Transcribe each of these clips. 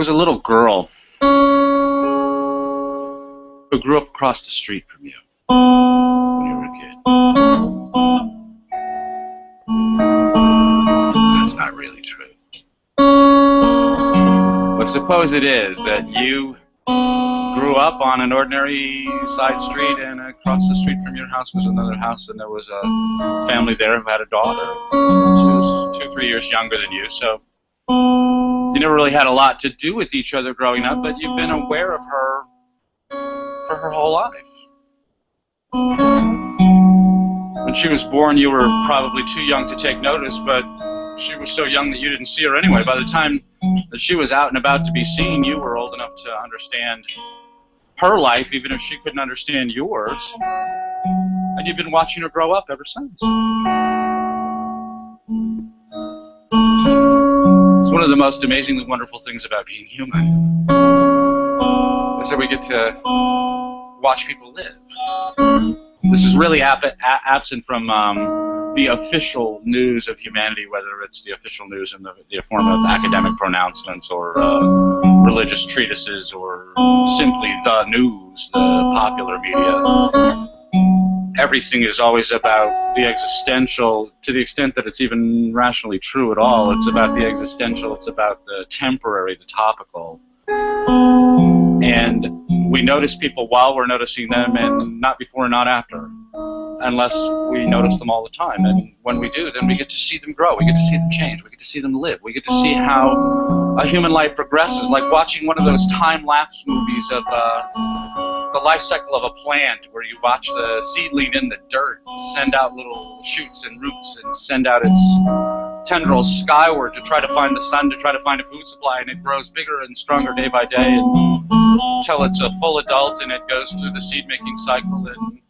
was a little girl who grew up across the street from you when you were a kid. That's not really true. But suppose it is that you grew up on an ordinary side street, and across the street from your house was another house, and there was a family there who had a daughter. She was 2 or 3 years younger than you, so you never really had a lot to do with each other growing up, but you've been aware of her for her whole life. When she was born, you were probably too young to take notice, but she was so young that you didn't see her anyway. By the time that she was out and about to be seen, you were old enough to understand her life, even if she couldn't understand yours. And you've been watching her grow up ever since. It's one of the most amazingly wonderful things about being human, is that we get to watch people live. This is really absent from the official news of humanity, whether it's the official news in the form of academic pronouncements or religious treatises or simply the news, the popular media. Everything is always about the existential, to the extent that it's even rationally true at all. It's about the existential, it's about the temporary, the topical. And we notice people while we're noticing them, and not before and not after, unless we notice them all the time. And when we do, then we get to see them grow, we get to see them change, we get to see them live, we get to see how a human life progresses, like watching one of those time-lapse movies of the life cycle of a plant, where you watch the seedling in the dirt send out little shoots and roots and send out its tendrils skyward to try to find the sun, to try to find a food supply, and it grows bigger and stronger day by day until it's a full adult, and it goes through the seed-making cycle and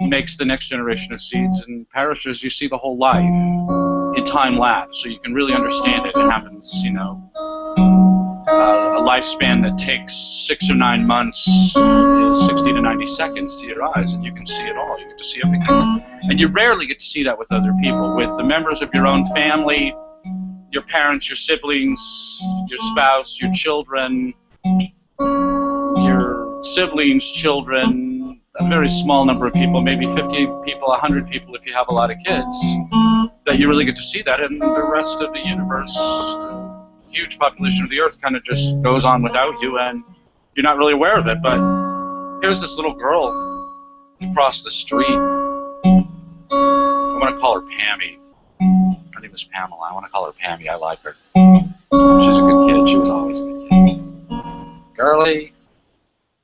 makes the next generation of seeds and perishes. You see the whole life in time-lapse, so you can really understand it. It happens, you know, a lifespan that takes 6 or 9 months is 60 to 90 seconds to your eyes, and you can see it all. You get to see everything. And you rarely get to see that with other people, with the members of your own family, your parents, your siblings, your spouse, your children, your siblings' children, a very small number of people, maybe 50 people, 100 people if you have a lot of kids, that you really get to see that, and the rest of the universe, huge population of the earth, kind of just goes on without you, and you're not really aware of it. But here's this little girl across the street. I want to call her Pammy. Her name is Pamela. I want to call her Pammy. I like her. She's a good kid. She was always a good kid. Girly.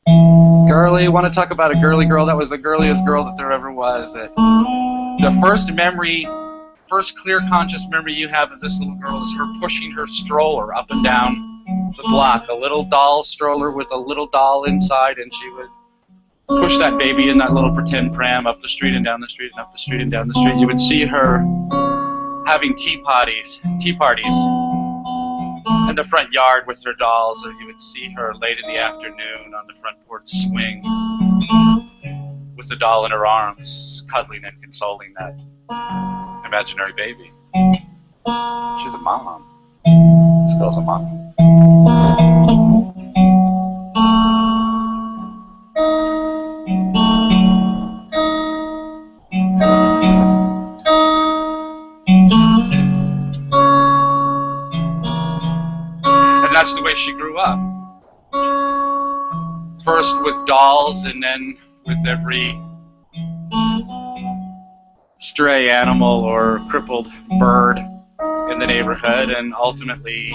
Girly. Want to talk about a girly girl? That was the girliest girl that there ever was. The first memory, first clear conscious memory you have of this little girl is her pushing her stroller up and down the block, a little doll stroller with a little doll inside, and she would push that baby in that little pretend pram up the street and down the street and up the street and down the street. You would see her having tea parties in the front yard with her dolls, or you would see her late in the afternoon on the front porch swing with the doll in her arms, cuddling and consoling that imaginary baby. She's a mom. This girl's a mom. And that's the way she grew up. First with dolls, and then with every stray animal or crippled bird in the neighborhood, and ultimately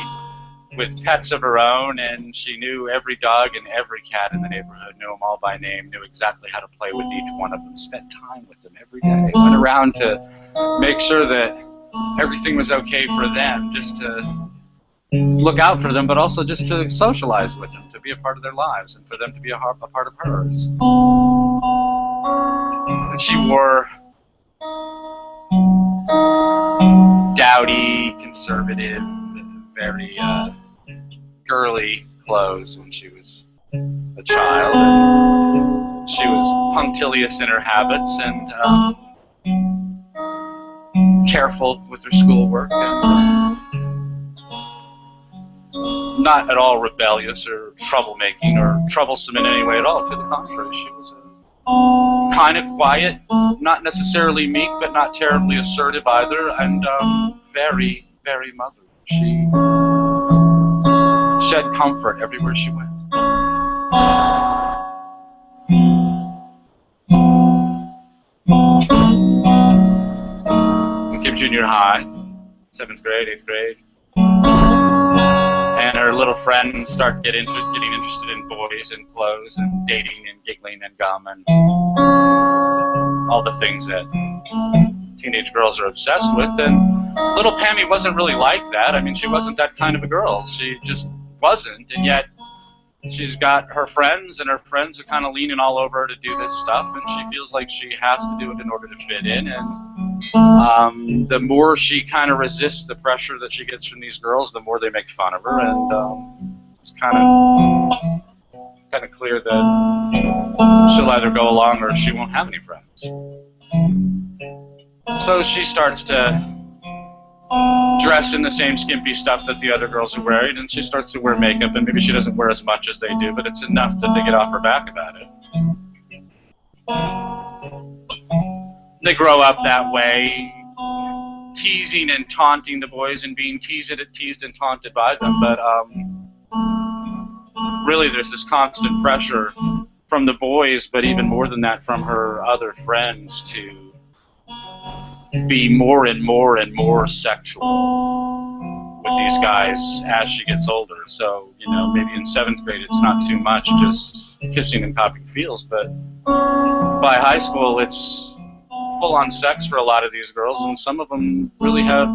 with pets of her own, and she knew every dog and every cat in the neighborhood, knew them all by name, knew exactly how to play with each one of them, spent time with them every day, went around to make sure that everything was okay for them, just to look out for them, but also just to socialize with them, to be a part of their lives, and for them to be a part of hers. And she wore dowdy, conservative, very girly clothes when she was a child. And she was punctilious in her habits and careful with her schoolwork, and not at all rebellious or troublemaking or troublesome in any way at all. To the contrary, she was kind of quiet, not necessarily meek, but not terribly assertive either, and very, very motherly. She shed comfort everywhere she went. We came junior high, 7th grade, 8th grade, and her little friends start getting interested in boys and clothes and dating and giggling and gum and all the things that teenage girls are obsessed with. And little Pammy wasn't really like that. I mean, she wasn't that kind of a girl. She just wasn't, and yet she's got her friends, and her friends are kind of leaning all over her to do this stuff, and she feels like she has to do it in order to fit in. And the more she kind of resists the pressure that she gets from these girls, the more they make fun of her, and it's kind of clear that she'll either go along or she won't have any friends. So she starts to dress in the same skimpy stuff that the other girls are wearing, and she starts to wear makeup, and maybe she doesn't wear as much as they do, but it's enough that they get off her back about it. They grow up that way, teasing and taunting the boys and being teased and taunted by them, but really there's this constant pressure from the boys, but even more than that from her other friends, to be more and more and more sexual with these guys as she gets older. So, you know, maybe in 7th grade it's not too much just kissing and popping feels, but by high school it's full-on sex for a lot of these girls, and some of them really have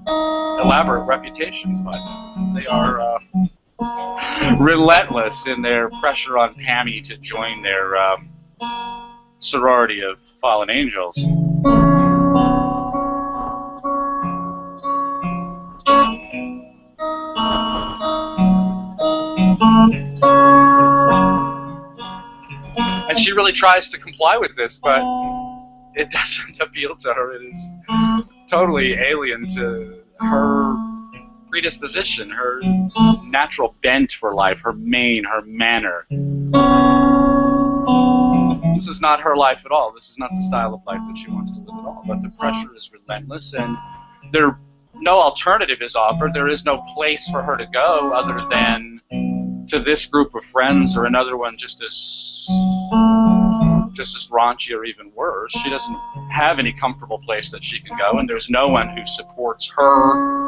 elaborate reputations by them. They are relentless in their pressure on Pammy to join their sorority of fallen angels. And she really tries to comply with this, but it doesn't appeal to her. It is totally alien to her predisposition, her natural bent for life, her mane, her manner. This is not her life at all. This is not the style of life that she wants to live at all. But the pressure is relentless, and no alternative is offered. There is no place for her to go other than to this group of friends or another one just as raunchy or even worse. She doesn't have any comfortable place that she can go, and there's no one who supports her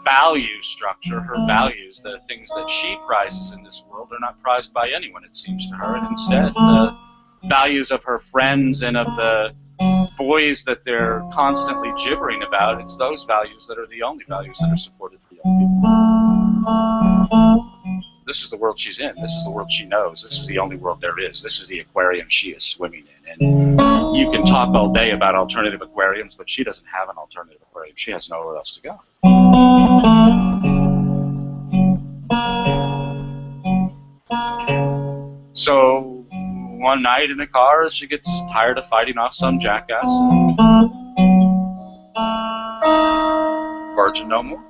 value structure, her values. The things that she prizes in this world are not prized by anyone, it seems to her, and instead the values of her friends and of the boys that they're constantly gibbering about, it's those values that are the only values that are supported for young people. This is the world she's in. This is the world she knows. This is the only world there is. This is the aquarium she is swimming in. And you can talk all day about alternative aquariums, but she doesn't have an alternative aquarium. She has nowhere else to go. So one night in the car, she gets tired of fighting off some jackass. Virgin no more.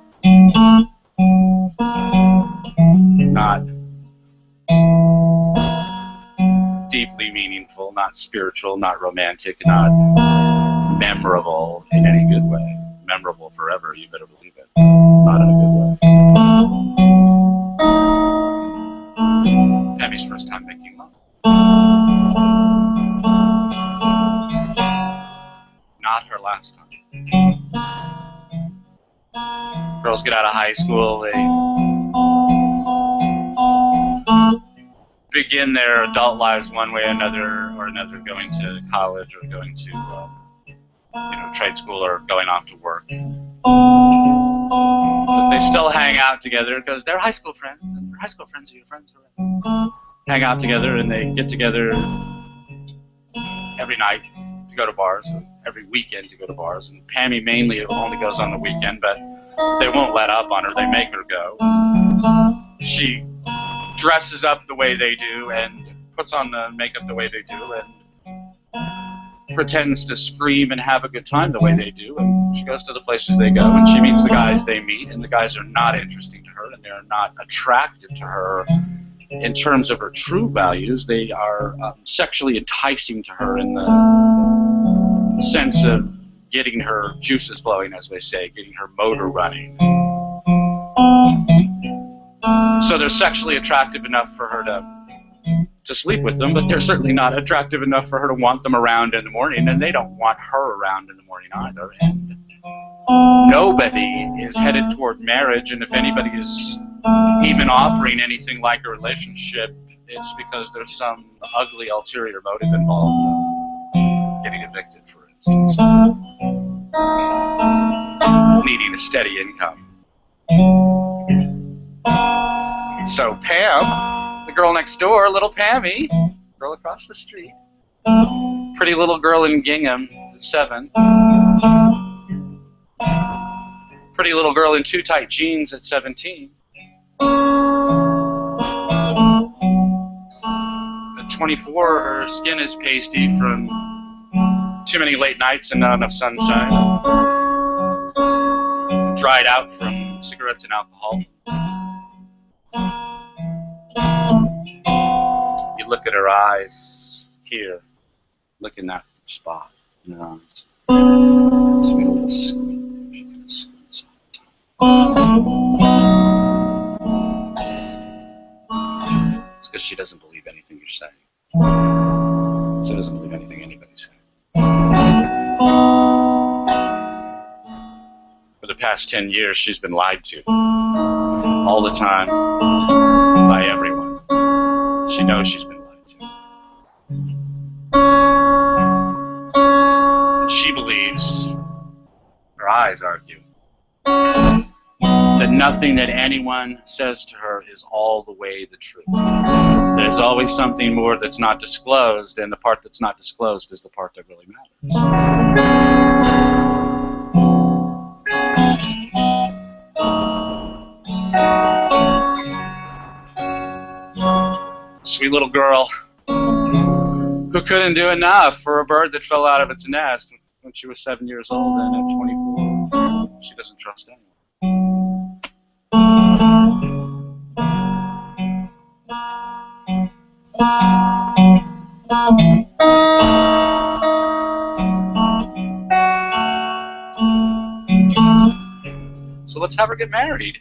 Not deeply meaningful, not spiritual, not romantic, not memorable in any good way. Memorable forever, you better believe it. Not in a good way. Pammy's first time making love. Not her last time. Girls get out of high school, they begin their adult lives one way or another, going to college or going to trade school or going off to work. But they still hang out together because they're high school friends, and your high school friends are your friends forever. Hang out together, and they get together every night to go to bars, or every weekend to go to bars. And Pammy mainly only goes on the weekend, but they won't let up on her. They make her go. She dresses up the way they do and puts on the makeup the way they do and pretends to scream and have a good time the way they do. And she goes to the places they go, and she meets the guys they meet, and the guys are not interesting to her, and and they're not attractive to her in terms of her true values. They are sexually enticing to her in the sense of getting her juices flowing, as they say, getting her motor running. So they're sexually attractive enough for her to sleep with them, but they're certainly not attractive enough for her to want them around in the morning, and they don't want her around in the morning either. And nobody is headed toward marriage, and if anybody is even offering anything like a relationship, it's because there's some ugly ulterior motive involved. Getting evicted, for instance. Needing a steady income. So Pam, the girl next door, little Pammy, girl across the street, pretty little girl in gingham, 7. Pretty little girl in too tight jeans at 17. At 24, her skin is pasty from too many late nights and not enough sunshine. Dried out from cigarettes and alcohol. You look at her eyes here. Look in that spot in her eyes. Just make a little squint. She kind of squints all the time. It's because she doesn't believe anything you're saying. She doesn't believe anything anybody's saying. For the past 10 years, she's been lied to. All the time. By everyone. She knows she's been lied to. And she believes, her eyes argue, that nothing that anyone says to her is all the way the truth. There's always something more that's not disclosed, and the part that's not disclosed is the part that really matters. Sweet little girl who couldn't do enough for a bird that fell out of its nest when she was 7 years old, and at 24, she doesn't trust anyone. So let's have her get married.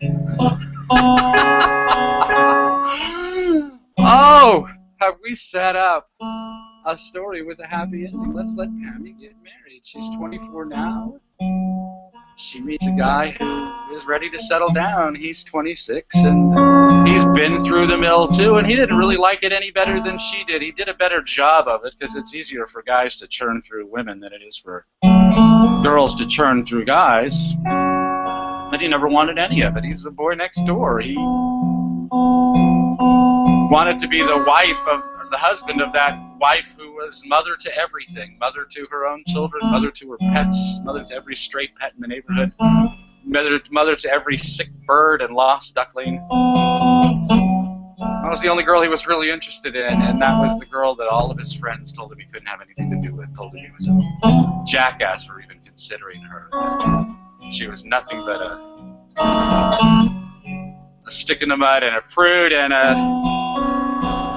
Oh, have we set up a story with a happy ending? Let's let Pammy get married. She's 24 now. She meets a guy who is ready to settle down. He's 26, and he's been through the mill too, and he didn't really like it any better than she did. He did a better job of it, because it's easier for guys to churn through women than it is for girls to churn through guys. But he never wanted any of it. He's the boy next door. He wanted to be the wife of, or the husband of that wife who was mother to everything. Mother to her own children, mother to her pets, mother to every stray pet in the neighborhood, mother to every sick bird and lost duckling. That was the only girl he was really interested in, and that was the girl that all of his friends told him he couldn't have anything to do with, told him he was a jackass for even considering her. She was nothing but a stick in the mud and a prude and a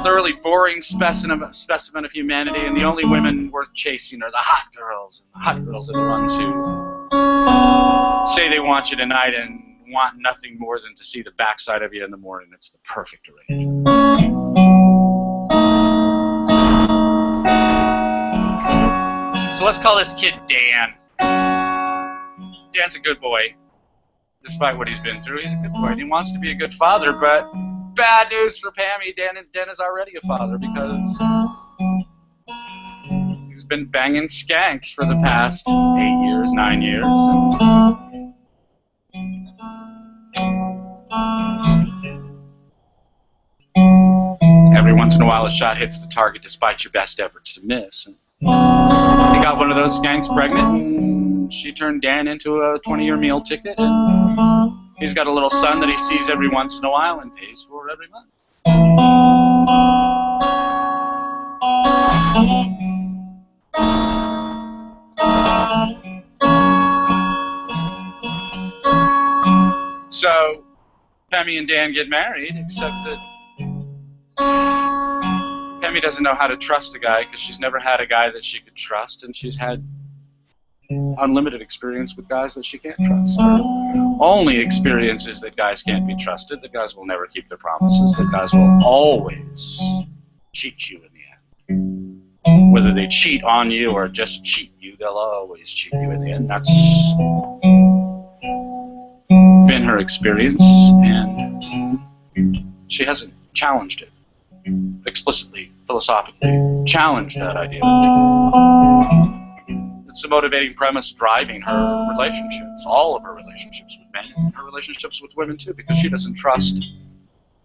thoroughly boring specimen of humanity, and the only women worth chasing are the hot girls. And the hot girls are the ones who say they want you tonight and want nothing more than to see the backside of you in the morning. It's the perfect arrangement. So let's call this kid Dan. Dan's a good boy. Despite what he's been through, he's a good boy. And he wants to be a good father, but bad news for Pammy. Dan is already a father, because he's been banging skanks for the past 8 years, 9 years. And every once in a while, a shot hits the target despite your best efforts to miss. And he got one of those skanks pregnant, and she turned Dan into a 20-year meal ticket, and he's got a little son that he sees every once in a while and pays for every month. So Pammy and Dan get married, except that Pammy doesn't know how to trust a guy because she's never had a guy that she could trust, and she's had unlimited experience with guys that she can't trust. Her only experience is that guys can't be trusted, that guys will never keep their promises, that guys will always cheat you in the end. Whether they cheat on you or just cheat you, they'll always cheat you in the end. That's been her experience, and she hasn't challenged it explicitly, philosophically, challenged that idea. It's the motivating premise driving her relationships, all of her relationships with men, and her relationships with women too, because she doesn't trust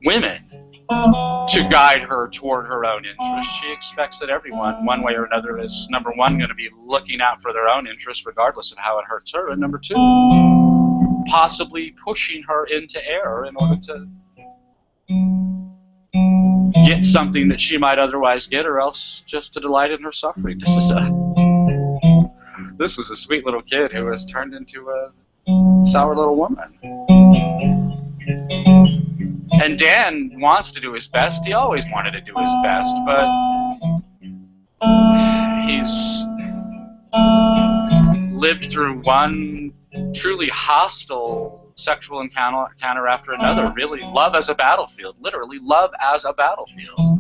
women to guide her toward her own interests. She expects that everyone, one way or another, is, number one, going to be looking out for their own interests regardless of how it hurts her, and number two, possibly pushing her into error in order to get something that she might otherwise get, or else just to delight in her suffering. This was a sweet little kid who was turned into a sour little woman. And Dan wants to do his best. He always wanted to do his best, but he's lived through one truly hostile sexual encounter after another. Really, love as a battlefield. Literally, love as a battlefield.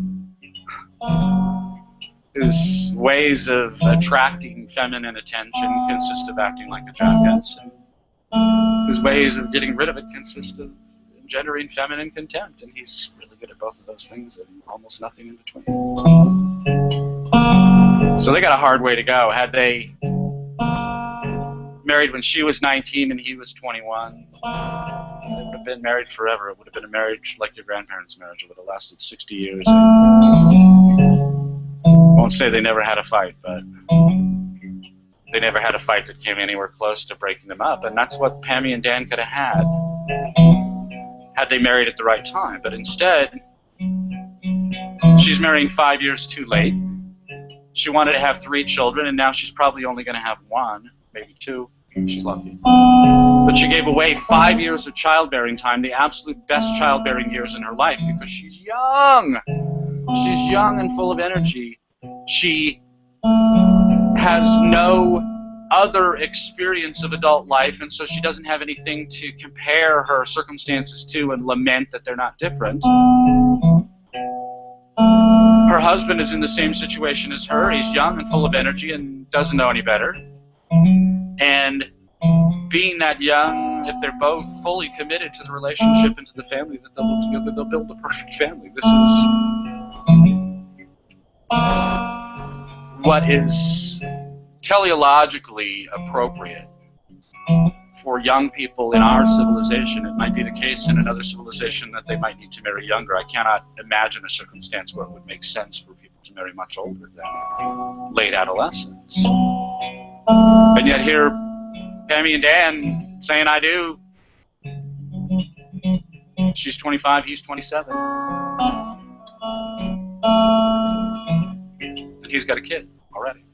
His ways of attracting feminine attention consist of acting like a jackass, and his ways of getting rid of it consist of engendering feminine contempt, and he's really good at both of those things and almost nothing in between. So they got a hard way to go. Had they married when she was 19 and he was 21, they would have been married forever. It would have been a marriage like your grandparents' marriage. It would have lasted 60 years. I won't say they never had a fight, but they never had a fight that came anywhere close to breaking them up, and that's what Pammy and Dan could have had they married at the right time. But instead, she's marrying 5 years too late. She wanted to have 3 children, and now she's probably only going to have 1, maybe 2, if she's lucky. But she gave away 5 years of childbearing time, the absolute best childbearing years in her life, because she's young. She's young and full of energy. She has no other experience of adult life, and so she doesn't have anything to compare her circumstances to and lament that they're not different. Her husband is in the same situation as her. He's young and full of energy and doesn't know any better. And being that young, if they're both fully committed to the relationship and to the family that they'll build together, they'll build a perfect family. This is what is teleologically appropriate for young people in our civilization. It might be the case in another civilization that they might need to marry younger. I cannot imagine a circumstance where it would make sense for people to marry much older than late adolescence. And yet here, Pammy and Dan saying I do. She's 25, he's 27. And he's got a kid already.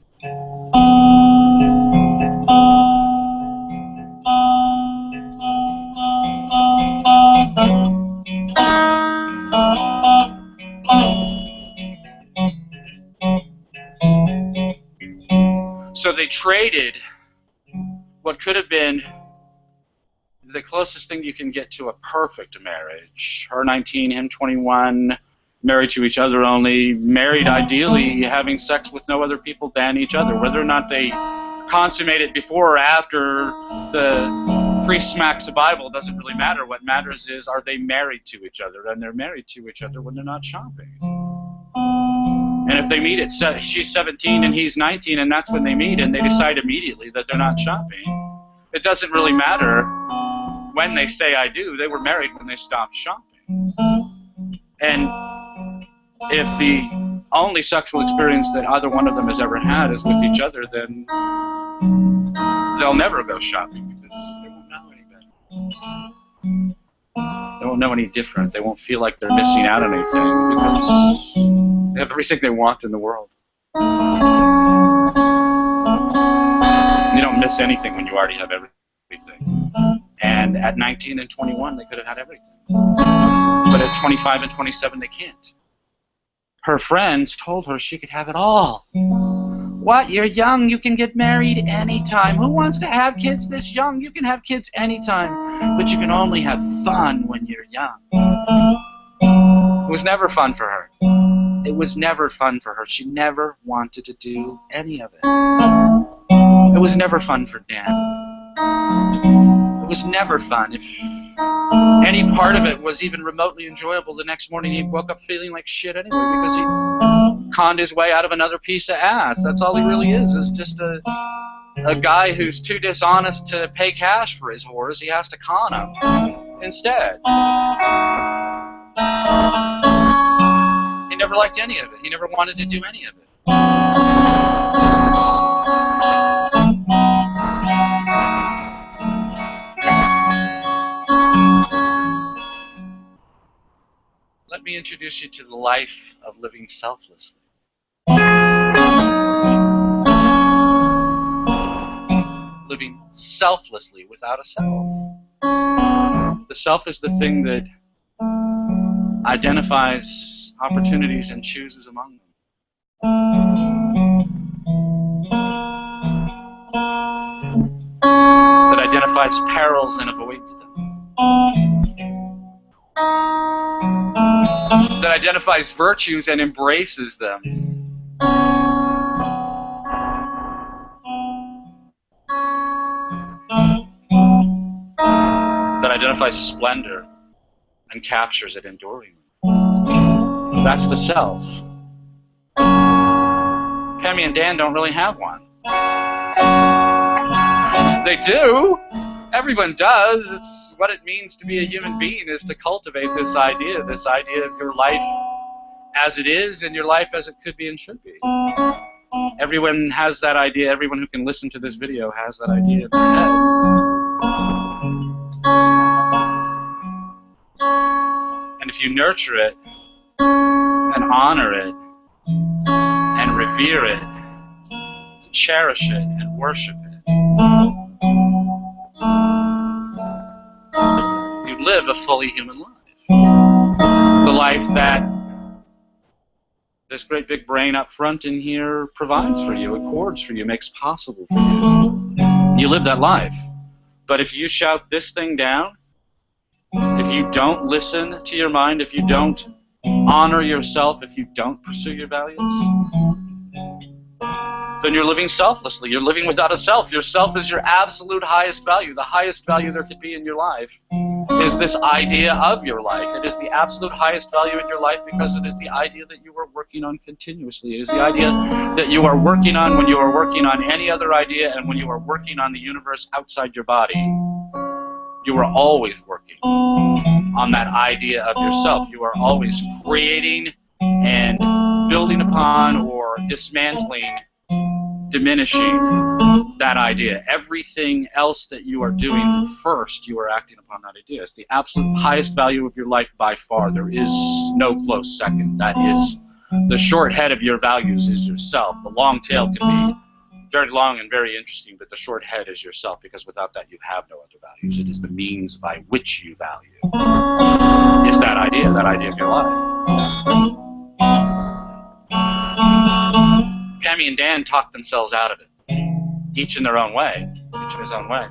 So they traded what could have been the closest thing you can get to a perfect marriage. Her 19, him 21, married to each other only, married ideally, having sex with no other people than each other. Whether or not they consummate it before or after the priest smacks the Bible doesn't really matter. What matters is, are they married to each other? And they're married to each other when they're not shopping. And if they meet at, she's 17 and he's 19, and that's when they meet, and they decide immediately that they're not shopping, it doesn't really matter when they say I do. They were married when they stopped shopping. And if the only sexual experience that either one of them has ever had is with each other, then they'll never go shopping because they won't know any better. They won't know any different. They won't feel like they're missing out on anything because they have everything they want in the world. You don't miss anything when you already have everything. And at 19 and 21, they could have had everything. But at 25 and 27, they can't. Her friends told her she could have it all. What? You're young. You can get married anytime. Who wants to have kids this young? You can have kids anytime. But you can only have fun when you're young. It was never fun for her. It was never fun for her. She never wanted to do any of it. It was never fun for Dan. It was never fun. If any part of it was even remotely enjoyable, the next morning he woke up feeling like shit anyway because he conned his way out of another piece of ass. That's all he really is just a guy who's too dishonest to pay cash for his whores. He has to con them instead. He never liked any of it. He never wanted to do any of it. Let me introduce you to the life of living selflessly. Living selflessly without a self. The self is the thing that identifies opportunities and chooses among them. That identifies perils and avoids them. That identifies virtues and embraces them. That identifies splendor and captures it enduringly. That's the self. Pammy and Dan don't really have one. They do. Everyone does. It's what it means to be a human being, is to cultivate this idea of your life as it is and your life as it could be and should be. Everyone has that idea. Everyone who can listen to this video has that idea in their head. And if you nurture it and honor it and revere it and cherish it and worship it, you live a fully human life. The life that this great big brain up front in here provides for you, accords for you, makes possible for you. You live that life. But if you shout this thing down, if you don't listen to your mind, if you don't honor yourself, if you don't pursue your values, then you're living selflessly. You're living without a self. Your self is your absolute highest value. The highest value there could be in your life is this idea of your life. It is the absolute highest value in your life because it is the idea that you are working on continuously. It is the idea that you are working on when you are working on any other idea and when you are working on the universe outside your body. You are always working on that idea of yourself. You are always creating and building upon or dismantling, diminishing that idea. Everything else that you are doing, first you are acting upon that idea. It's the absolute highest value of your life by far. There is no close second. That is the short head of your values is yourself. The long tail can be very long and very interesting, but the short head is yourself, because without that you have no other values. It is the means by which you value. It's that idea of your life. Pammy and Dan talked themselves out of it, each in their own way, each in his own way.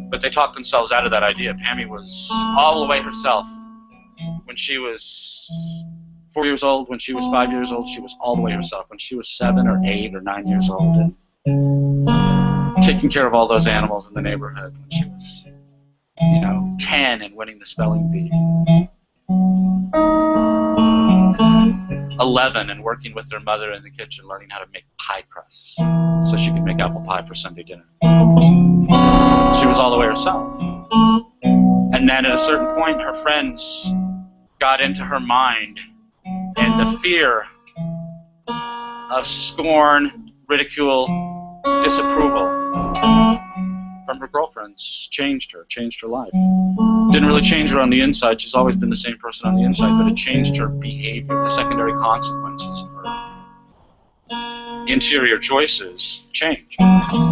But they talked themselves out of that idea. Pammy was all the way herself. When she was 4 years old, when she was 5 years old, she was all the way herself. When she was 7 or 8 or 9 years old, and taking care of all those animals in the neighborhood. When she was, 10 and winning the spelling bee. 11 and working with her mother in the kitchen, learning how to make pie crusts so she could make apple pie for Sunday dinner. She was all the way herself. And then at a certain point, her friends got into her mind, and the fear of scorn, ridicule, disapproval from her girlfriends changed her life. Didn't really change her on the inside. She's always been the same person on the inside, but it changed her behavior. The secondary consequences of her interior choices changed.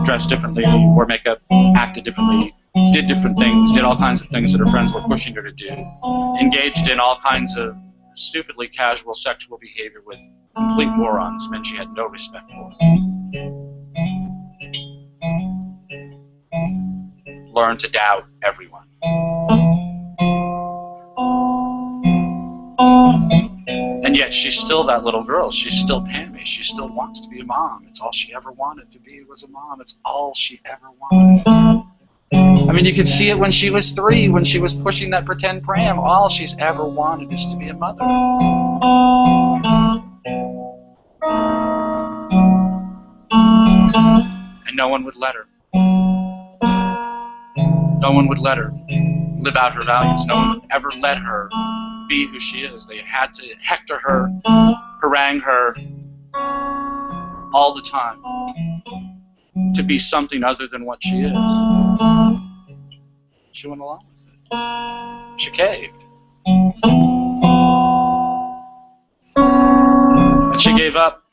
Dressed differently, wore makeup, acted differently, did different things, did all kinds of things that her friends were pushing her to do, engaged in all kinds of stupidly casual sexual behavior with complete morons, men she had no respect for. Learn to doubt everyone. And yet she's still that little girl. She's still Pammy. She still wants to be a mom. It's all she ever wanted to be was a mom. It's all she ever wanted. I mean, you could see it when she was 3, when she was pushing that pretend pram. All she's ever wanted is to be a mother. And no one would let her. No one would let her live out her values. No one would ever let her be who she is. They had to hector her, harangue her all the time to be something other than what she is. She went along with it. She caved. And she gave up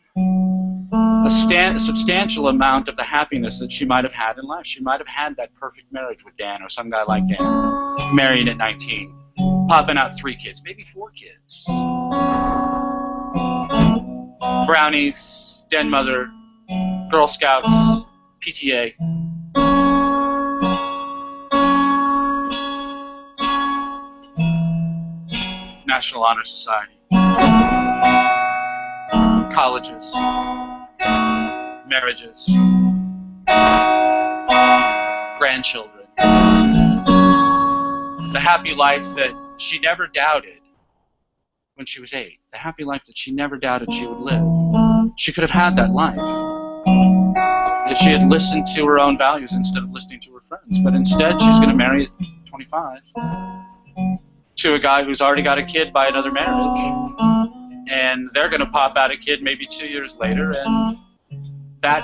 a substantial amount of the happiness that she might have had in life. She might have had that perfect marriage with Dan or some guy like Dan, marrying at 19, popping out 3 kids, maybe 4 kids. Brownies, Den Mother, Girl Scouts, PTA. National Honor Society. Colleges. Marriages. Grandchildren. The happy life that she never doubted when she was 8. The happy life that she never doubted she would live. She could have had that life if she had listened to her own values instead of listening to her friends. But instead, she's going to marry at 25 to a guy who's already got a kid by another marriage. And they're going to pop out a kid maybe 2 years later, and that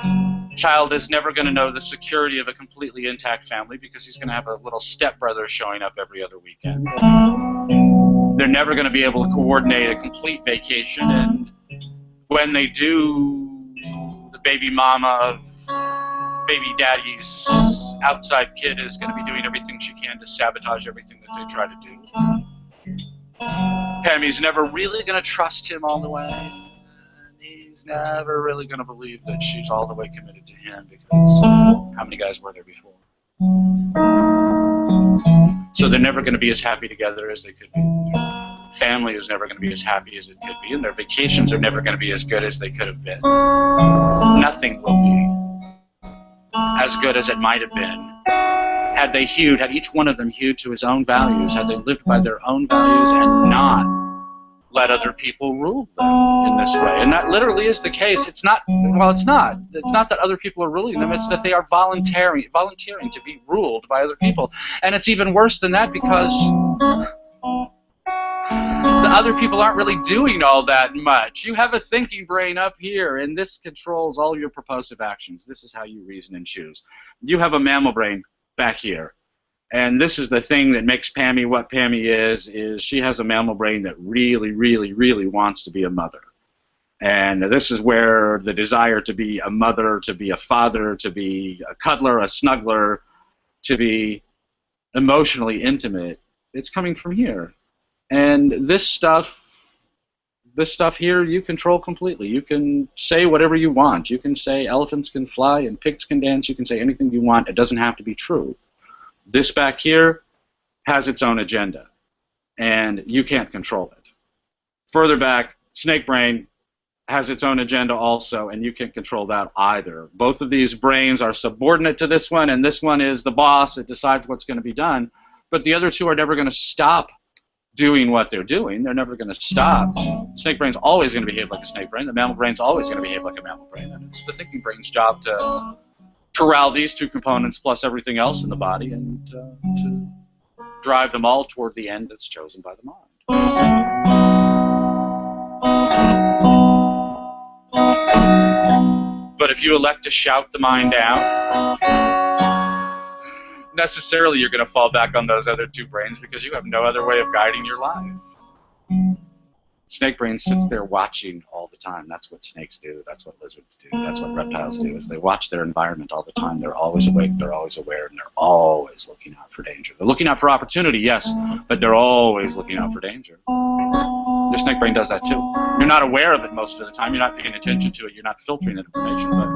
child is never going to know the security of a completely intact family because he's going to have a little stepbrother showing up every other weekend. They're never going to be able to coordinate a complete vacation, and when they do, the baby mama of baby daddy's outside kid is going to be doing everything she can to sabotage everything that they try to do. Pammy's never really going to trust him all the way. He's never really going to believe that she's all the way committed to him because how many guys were there before? So they're never going to be as happy together as they could be. Their family is never going to be as happy as it could be, and their vacations are never going to be as good as they could have been. Nothing will be as good as it might have been had they hewed, had each one of them hewed to his own values, had they lived by their own values and not let other people rule them in this way. And that literally is the case. It's not, well, it's not. It's not that other people are ruling them. It's that they are volunteering to be ruled by other people. And it's even worse than that because the other people aren't really doing all that much. You have a thinking brain up here, and this controls all your propulsive actions. This is how you reason and choose. You have a mammal brain back here. And this is the thing that makes Pammy what Pammy is she has a mammal brain that really, really, really wants to be a mother. And this is where the desire to be a mother, to be a father, to be a cuddler, a snuggler, to be emotionally intimate, it's coming from here. And this stuff here you control completely. You can say whatever you want. You can say elephants can fly and pigs can dance. You can say anything you want. It doesn't have to be true. This back here has its own agenda, and you can't control it. Further back, snake brain has its own agenda also, and you can't control that either. Both of these brains are subordinate to this one, and this one is the boss. It decides what's going to be done. But the other two are never going to stop doing what they're doing. They're never going to stop. Snake brain's always going to behave like a snake brain. The mammal brain's always going to behave like a mammal brain. And it's the thinking brain's job to corral these two components plus everything else in the body and to drive them all toward the end that's chosen by the mind. But if you elect to shout the mind down, necessarily you're going to fall back on those other two brains because you have no other way of guiding your life. Snake brain sits there watching all the time. That's what snakes do. That's what lizards do. That's what reptiles do, is they watch their environment all the time. They're always awake. They're always aware. And they're always looking out for danger. They're looking out for opportunity, yes, but they're always looking out for danger. Your snake brain does that too. You're not aware of it most of the time. You're not paying attention to it. You're not filtering that information, but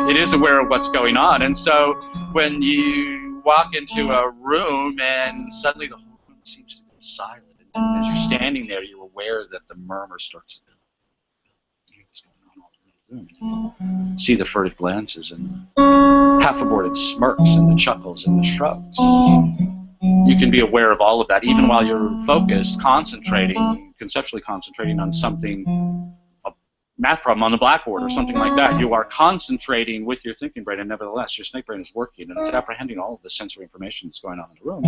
it is aware of what's going on. And so when you walk into a room and suddenly the whole room seems to go silent, and as you're standing there, you're aware that the murmur starts to build. You hear what's going on all around the room. You see the furtive glances and the half-aborted smirks and the chuckles and the shrugs. You can be aware of all of that even while you're focused, conceptually concentrating on something, a math problem on the blackboard or something like that. You are concentrating with your thinking brain, and nevertheless, your snake brain is working, and it's apprehending all of the sensory information that's going on in the room.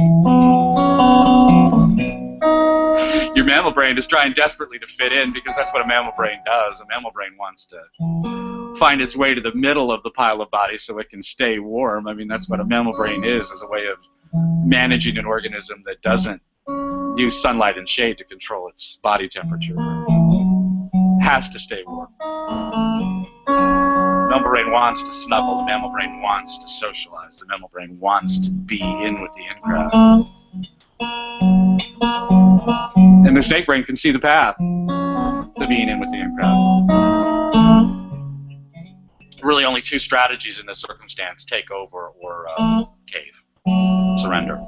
Your mammal brain is trying desperately to fit in, because that's what a mammal brain does. A mammal brain wants to find its way to the middle of the pile of bodies so it can stay warm. I mean, that's what a mammal brain is a way of managing an organism that doesn't use sunlight and shade to control its body temperature. It has to stay warm. The mammal brain wants to snuggle. The mammal brain wants to socialize. The mammal brain wants to be in with the in-crowd. And the snake brain can see the path to being in with the in-crowd. Really only two strategies in this circumstance: take over or cave, surrender.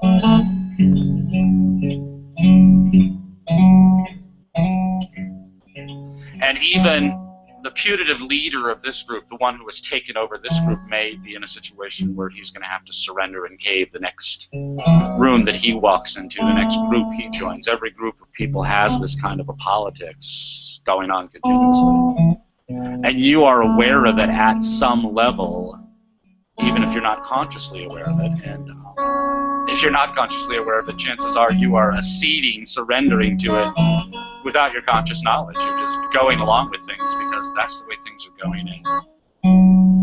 And even the putative leader of this group, the one who has taken over this group, may be in a situation where he's going to have to surrender and cave the next room that he walks into, the next group he joins. Every group of people has this kind of a politics going on continuously. And you are aware of it at some level, even if you're not consciously aware of it. And if you're not consciously aware of it, chances are you are acceding, surrendering to it without your conscious knowledge. You're just going along with things because that's the way things are going, and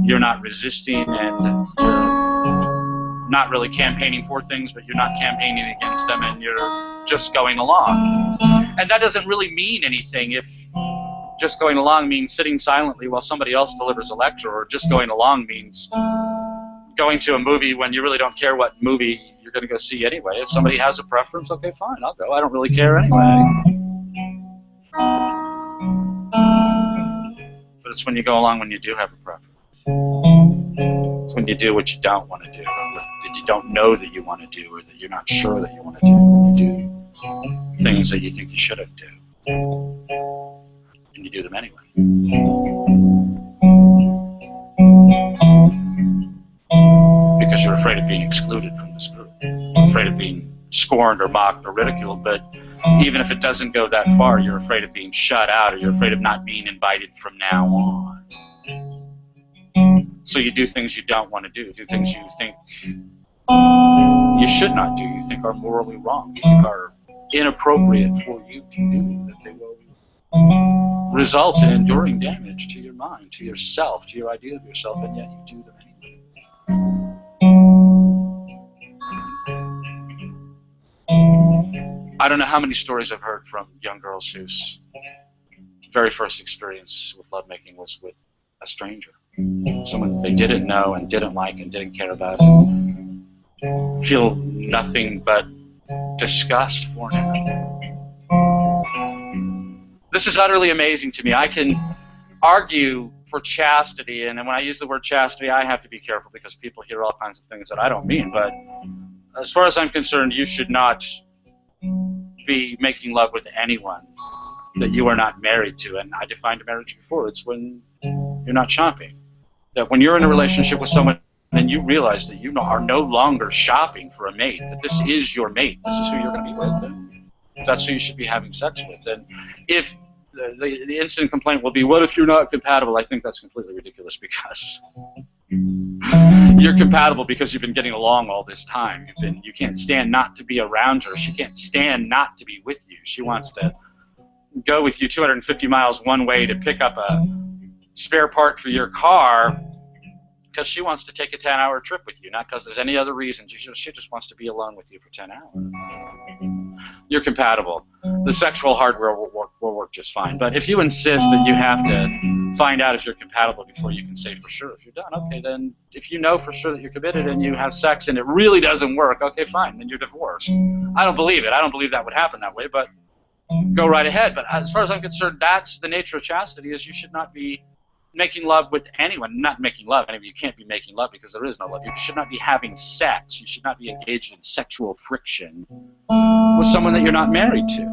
you're not resisting, and you're not really campaigning for things, but you're not campaigning against them, and you're just going along. And that doesn't really mean anything if just going along means sitting silently while somebody else delivers a lecture, or just going along means going to a movie when you really don't care what movie you're going to go see anyway. If somebody has a preference, okay, fine, I'll go. I don't really care anyway. But it's when you go along when you do have a preference. It's when you do what you don't want to do, or that you don't know that you want to do, or that you're not sure that you want to do, when you do things that you think you shouldn't do. And you do them anyway. Because you're afraid of being excluded from this group. You're afraid of being scorned or mocked or ridiculed, but even if it doesn't go that far, you're afraid of being shut out, or you're afraid of not being invited from now on. So you do things you don't want to do things you think you should not do, you think are morally wrong, you think are inappropriate for you to do, that they will result in enduring damage to your mind, to yourself, to your idea of yourself, and yet you do them anyway. I don't know how many stories I've heard from young girls whose very first experience with lovemaking was with a stranger, someone they didn't know and didn't like and didn't care about, and feel nothing but disgust for him. This is utterly amazing to me. I can argue for chastity, and when I use the word chastity, I have to be careful because people hear all kinds of things that I don't mean, but as far as I'm concerned, you should not be making love with anyone that you are not married to. And I defined marriage before. It's when you're not shopping. That when you're in a relationship with someone and you realize that you are no longer shopping for a mate, that this is your mate, this is who you're going to be with, and that's who you should be having sex with. And if the instant complaint will be, what if you're not compatible? I think that's completely ridiculous, because you're compatible because you've been getting along all this time. You can't stand not to be around her. She can't stand not to be with you. She wants to go with you 250 miles one way to pick up a spare part for your car because she wants to take a 10-hour trip with you, not because there's any other reason. She just wants to be alone with you for 10 hours. you're compatible. The sexual hardware will work just fine. But if you insist that you have to find out if you're compatible before you can say for sure if you're done, okay, then if you know for sure that you're committed and you have sex and it really doesn't work, okay, fine, then you're divorced. I don't believe it. I don't believe that would happen that way, but go right ahead. But as far as I'm concerned, that's the nature of chastity, is you should not be making love with anyone. Not making love. Anyway, you can't be making love because there is no love. You should not be having sex. You should not be engaged in sexual friction with someone that you're not married to.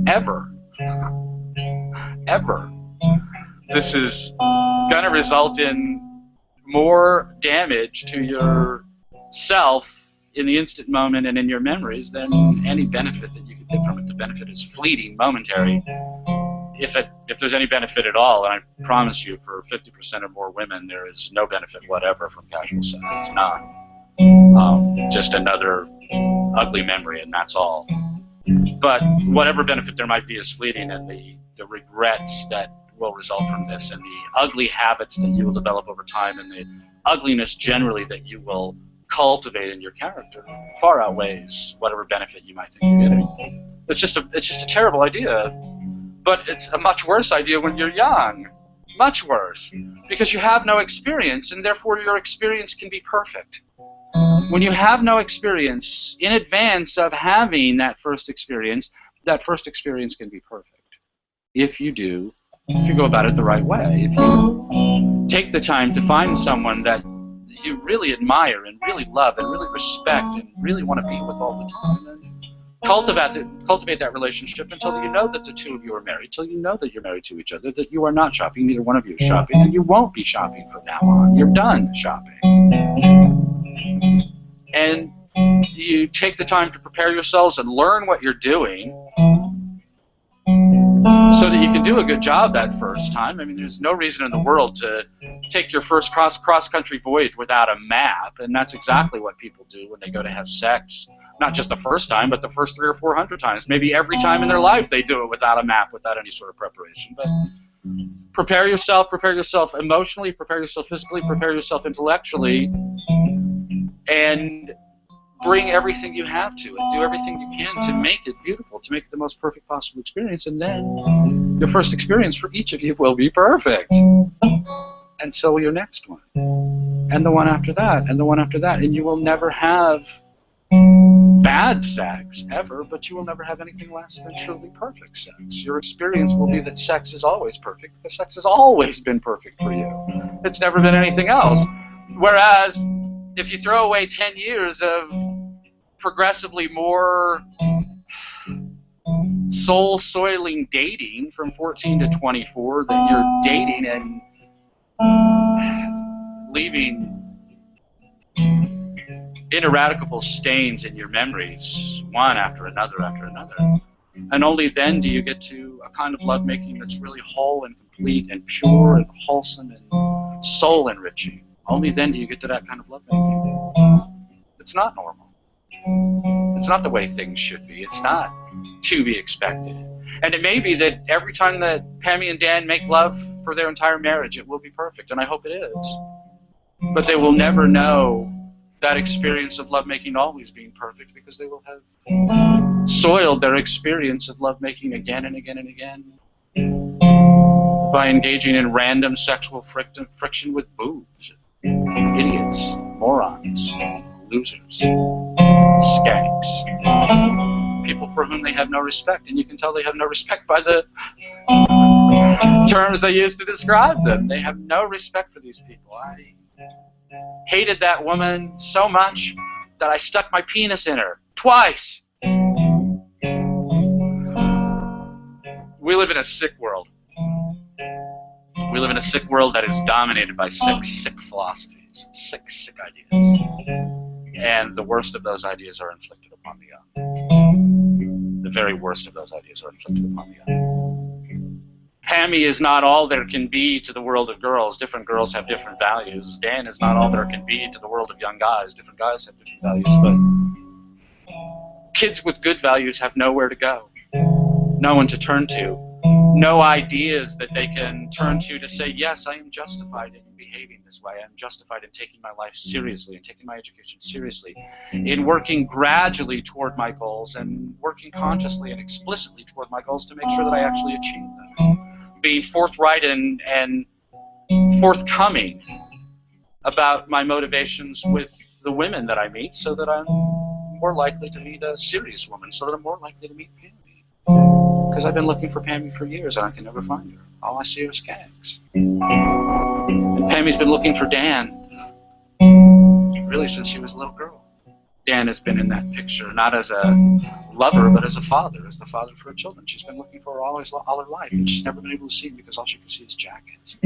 Ever. Ever. This is going to result in more damage to yourself in the instant moment and in your memories than any benefit that you could get from it. The benefit is fleeting, momentary. If there's any benefit at all, and I promise you for 50% or more women, there is no benefit whatever from casual sex. None. Just another ugly memory, and that's all. But whatever benefit there might be is fleeting, and the regrets that will result from this, and the ugly habits that you will develop over time, and the ugliness generally that you will cultivate in your character far outweighs whatever benefit you might think you're getting. It's just a terrible idea, but it's a much worse idea when you're young. Much worse, because you have no experience, and therefore your experience can be perfect. When you have no experience in advance of having that first experience can be perfect. If you go about it the right way, if you take the time to find someone that you really admire and really love and really respect and really want to be with all the time, and cultivate that relationship until you know that the two of you are married, till you know that you're married to each other, that you are not shopping, neither one of you is shopping, and you won't be shopping from now on. You're done shopping. And you take the time to prepare yourselves and learn what you're doing so that you can do a good job that first time. I mean, there's no reason in the world to take your first cross-country voyage without a map, and that's exactly what people do when they go to have sex. Not just the first time, but the first 300 or 400 times. Maybe every time in their life they do it without a map, without any sort of preparation. But prepare yourself emotionally, prepare yourself physically, prepare yourself intellectually, and bring everything you have to it. Do everything you can to make it beautiful, to make it the most perfect possible experience, and then your first experience for each of you will be perfect. And so will your next one. And the one after that, and the one after that. And you will never have bad sex, ever, but you will never have anything less than truly perfect sex. Your experience will be that sex is always perfect, because sex has always been perfect for you. It's never been anything else. Whereas, if you throw away 10 years of progressively more soul-soiling dating from 14 to 24, that you're dating and leaving ineradicable stains in your memories, one after another after another. And only then do you get to a kind of lovemaking that's really whole and complete and pure and wholesome and soul-enriching. Only then do you get to that kind of lovemaking. It's not normal. It's not the way things should be. It's not to be expected. And it may be that every time that Pammy and Dan make love for their entire marriage, it will be perfect, and I hope it is. But they will never know that experience of lovemaking always being perfect, because they will have soiled their experience of lovemaking again and again and again by engaging in random sexual friction with boobs. Idiots, morons, losers, skanks, people for whom they have no respect, and you can tell they have no respect by the terms they use to describe them. They have no respect for these people. I hated that woman so much that I stuck my penis in her twice. We live in a sick world. We live in a sick world that is dominated by sick philosophies, sick ideas. And the worst of those ideas are inflicted upon the young. The very worst of those ideas are inflicted upon the young. Pammy is not all there can be to the world of girls. Different girls have different values. Dan is not all there can be to the world of young guys. Different guys have different values. But kids with good values have nowhere to go, no one to turn to, no ideas that they can turn to say, yes, I am justified in behaving this way. I am justified in taking my life seriously and taking my education seriously, in working gradually toward my goals and working consciously and explicitly toward my goals to make sure that I actually achieve them. Being forthright and forthcoming about my motivations with the women that I meet, so that I'm more likely to meet a serious woman, so that I'm more likely to meet Pammy. Because I've been looking for Pammy for years and I can never find her. All I see are skanks. And Pammy's been looking for Dan really since she was a little girl. Dan has been in that picture, not as a lover, but as a father, as the father for her children. She's been looking for her all her life, and she's never been able to see him because all she can see is jackets.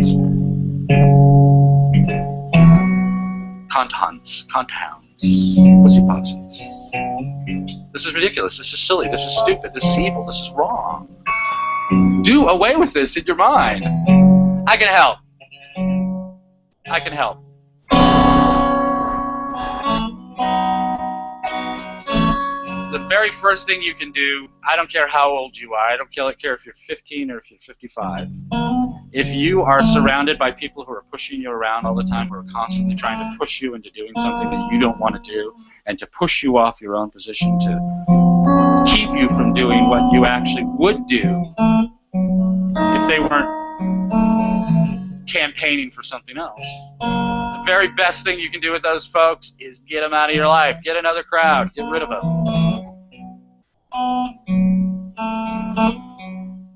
Cunt hunts, cunt hounds, pussy pussies. This is ridiculous, this is silly, this is stupid, this is evil, this is wrong. Do away with this in your mind. I can help. I can help. The very first thing you can do, I don't care how old you are, I don't care if you're 15 or if you're 55, if you are surrounded by people who are pushing you around all the time, who are constantly trying to push you into doing something that you don't want to do, and to push you off your own position, to keep you from doing what you actually would do if they weren't campaigning for something else. The very best thing you can do with those folks is get them out of your life. Get another crowd. Get rid of them.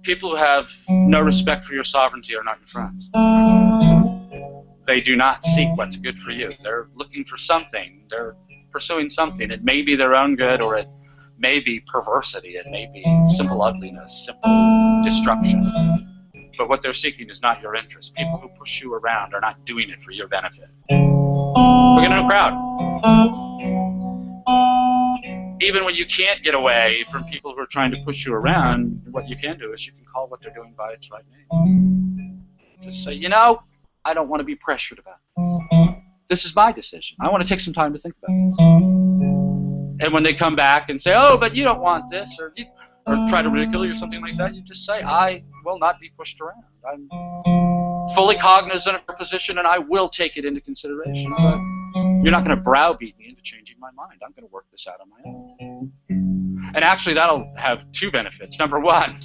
People who have no respect for your sovereignty are not your friends. They do not seek what's good for you. They're looking for something. They're pursuing something. It may be their own good, or it may be perversity. It may be simple ugliness, simple destruction. But what they're seeking is not your interest. People who push you around are not doing it for your benefit. So get in a crowd. Even when you can't get away from people who are trying to push you around, what you can do is you can call what they're doing by its right name. Just say, you know, I don't want to be pressured about this. This is my decision. I want to take some time to think about this. And when they come back and say, oh, but you don't want this, or try to ridicule you or something like that, you just say, I will not be pushed around. I'm fully cognizant of your position, and I will take it into consideration, but you're not going to browbeat me into changing my mind. I'm going to work this out on my own. And actually, that'll have two benefits. Number one,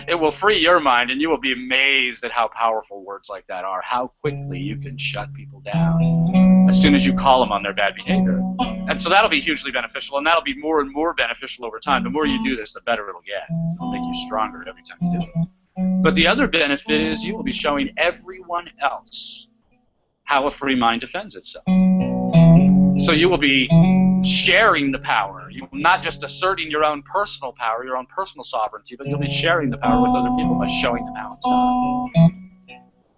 it will free your mind, and you will be amazed at how powerful words like that are, how quickly you can shut people down as soon as you call them on their bad behavior. And so that'll be hugely beneficial, and that'll be more and more beneficial over time. The more you do this, the better it'll get. It'll make you stronger every time you do it. But the other benefit is you will be showing everyone else how a free mind defends itself. So you will be sharing the power. You will not just asserting your own personal power, your own personal sovereignty, but you'll be sharing the power with other people by showing them how it's done.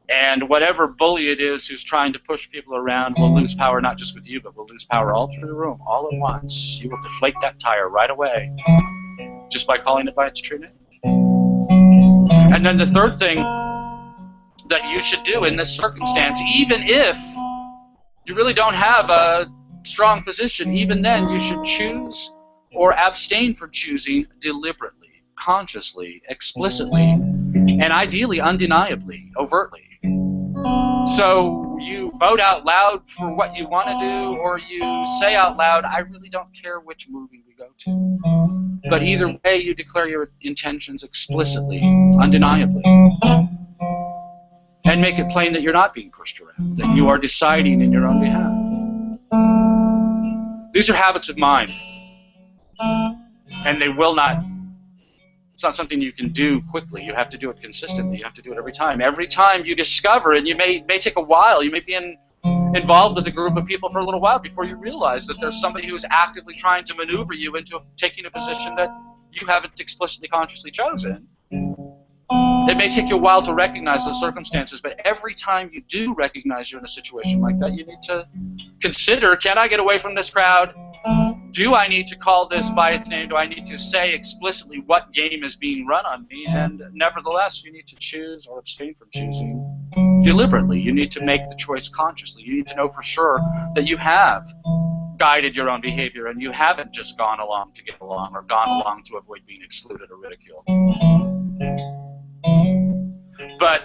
And whatever bully it is who's trying to push people around will lose power not just with you, but will lose power all through the room, all at once. You will deflate that tire right away just by calling it by its true name. And then the third thing that you should do in this circumstance, even if you really don't have a strong position, even then you should choose or abstain from choosing deliberately, consciously, explicitly, and ideally undeniably, overtly. So you vote out loud for what you want to do, or you say out loud, I really don't care which movie we go to. But either way, you declare your intentions explicitly, undeniably. And make it plain that you're not being pushed around, that you are deciding in your own behalf. These are habits of mind. And they will not, it's not something you can do quickly. You have to do it consistently. You have to do it every time. Every time you discover, and you may take a while, you may be involved with a group of people for a little while before you realize that there's somebody who is actively trying to maneuver you into taking a position that you haven't explicitly, consciously chosen. It may take you a while to recognize the circumstances, but every time you do recognize you're in a situation like that, you need to consider, can I get away from this crowd? Do I need to call this by its name? Do I need to say explicitly what game is being run on me? And nevertheless, you need to choose or abstain from choosing deliberately. You need to make the choice consciously. You need to know for sure that you have guided your own behavior and you haven't just gone along to get along or gone along to avoid being excluded or ridiculed. But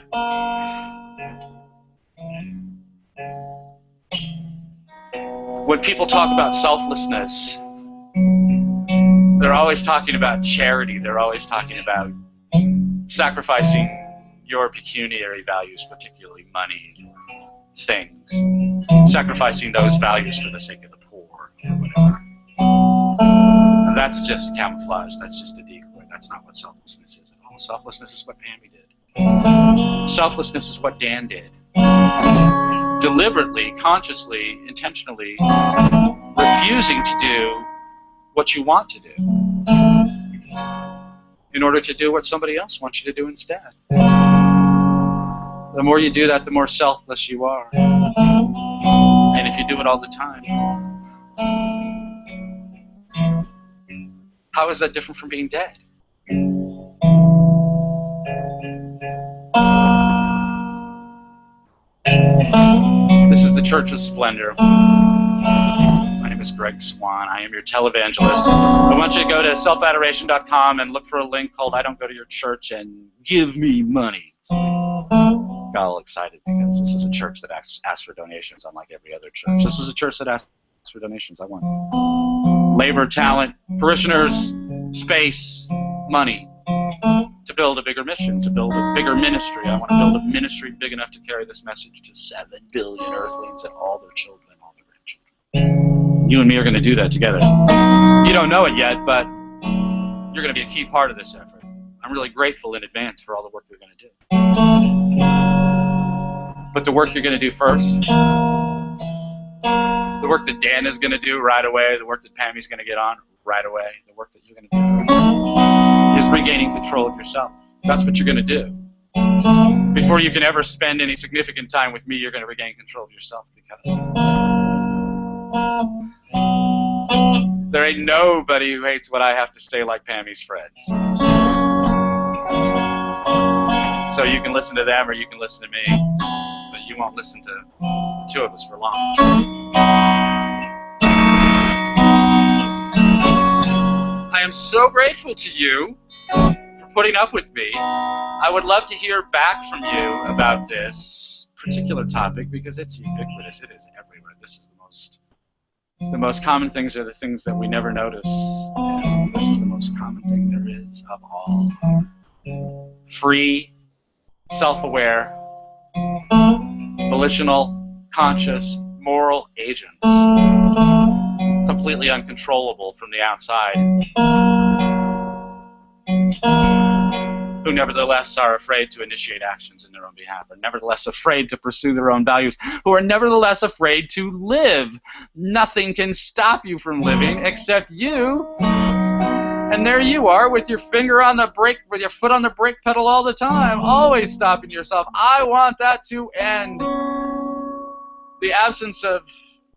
when people talk about selflessness, they're always talking about charity. They're always talking about sacrificing your pecuniary values, particularly money, things, sacrificing those values for the sake of the poor or whatever. And that's just camouflage. That's just a decoy. That's not what selflessness is at all. Selflessness is what Pammy did. Selflessness is what Dan did. Deliberately, consciously, intentionally refusing to do what you want to do in order to do what somebody else wants you to do instead. The more you do that, the more selfless you are. And if you do it all the time, how is that different from being dead? This is the Church of Splendor. My name is Greg Swann. I am your televangelist. I want you to go to selfadoration.com and look for a link called I Don't Go to Your Church and Give Me Money. Got all excited because this is a church that asks for donations, unlike every other church. This is a church that asks for donations. I want labor, talent, parishioners, space, money to build a bigger mission, to build a bigger ministry. I want to build a ministry big enough to carry this message to 7 billion earthlings and all their children and all their grandchildren. You and me are going to do that together. You don't know it yet, but you're going to be a key part of this effort. I'm really grateful in advance for all the work you're going to do. But the work you're going to do first, the work that Dan is going to do right away, the work that Pammy's going to get on right away, the work that you're going to do first, is regaining control of yourself. That's what you're going to do. Before you can ever spend any significant time with me, you're going to regain control of yourself, because there ain't nobody who hates what I have to say like Pammy's friends. So you can listen to them or you can listen to me, but you won't listen to the two of us for long. I am so grateful to you for putting up with me. I would love to hear back from you about this particular topic, because it's ubiquitous. It is everywhere. This is the most common things are the things that we never notice. And this is the most common thing there is of all. Free, self-aware, volitional, conscious, moral agents, completely uncontrollable from the outside, who nevertheless are afraid to initiate actions in their own behalf, are nevertheless afraid to pursue their own values, who are nevertheless afraid to live. Nothing can stop you from living except you. And there you are with your finger on the brake, with your foot on the brake pedal all the time, always stopping yourself. I want that to end. The absence of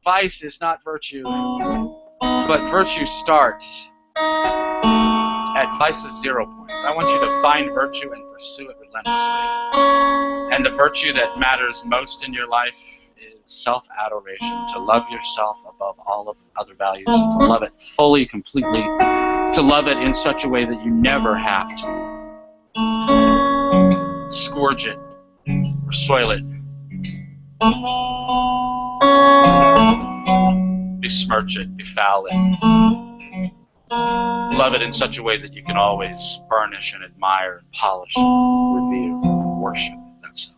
vice is not virtue, but virtue starts at vice's 0 point. I want you to find virtue and pursue it relentlessly. And the virtue that matters most in your life is self-adoration, to love yourself above all of other values, and to love it fully, completely, to love it in such a way that you never have to scourge it or soil it, besmirch it, befoul it. Love it in such a way that you can always burnish and admire and polish and revere, worship. That's it.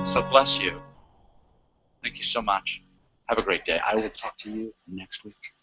So bless you. Thank you so much. Have a great day. I will talk to you next week.